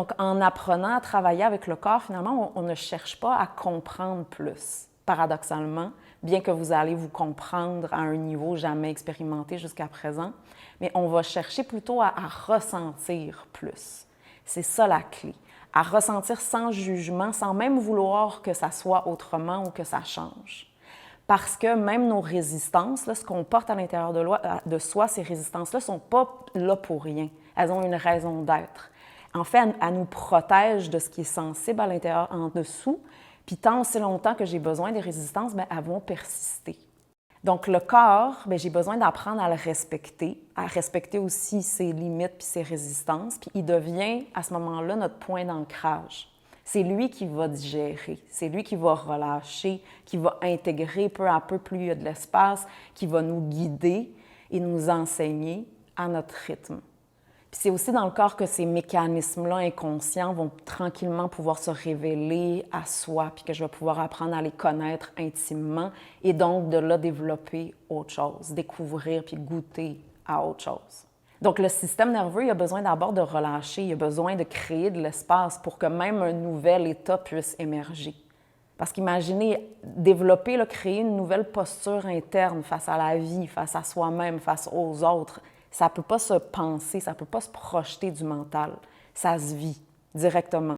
Donc, en apprenant à travailler avec le corps, finalement, on ne cherche pas à comprendre plus, paradoxalement, bien que vous allez vous comprendre à un niveau jamais expérimenté jusqu'à présent, mais on va chercher plutôt à ressentir plus. C'est ça la clé, à ressentir sans jugement, sans même vouloir que ça soit autrement ou que ça change. Parce que même nos résistances, là, ce qu'on porte à l'intérieur de soi, ces résistances-là ne sont pas là pour rien. Elles ont une raison d'être. En fait, elles nous protègent de ce qui est sensible à l'intérieur, en dessous. Puis tant aussi longtemps que j'ai besoin des résistances, bien, elles vont persister. Donc le corps, bien, j'ai besoin d'apprendre à le respecter, à respecter aussi ses limites puis ses résistances. Puis il devient à ce moment-là notre point d'ancrage. C'est lui qui va digérer, c'est lui qui va relâcher, qui va intégrer peu à peu plus il y a de l'espace, qui va nous guider et nous enseigner à notre rythme. Puis c'est aussi dans le corps que ces mécanismes-là inconscients vont tranquillement pouvoir se révéler à soi, puis que je vais pouvoir apprendre à les connaître intimement et donc de là développer autre chose, découvrir puis goûter à autre chose. Donc le système nerveux, il a besoin d'abord de relâcher, il a besoin de créer de l'espace pour que même un nouvel état puisse émerger. Parce qu'imaginez, développer, là, créer une nouvelle posture interne face à la vie, face à soi-même, face aux autres, ça ne peut pas se penser, ça ne peut pas se projeter du mental. Ça se vit directement.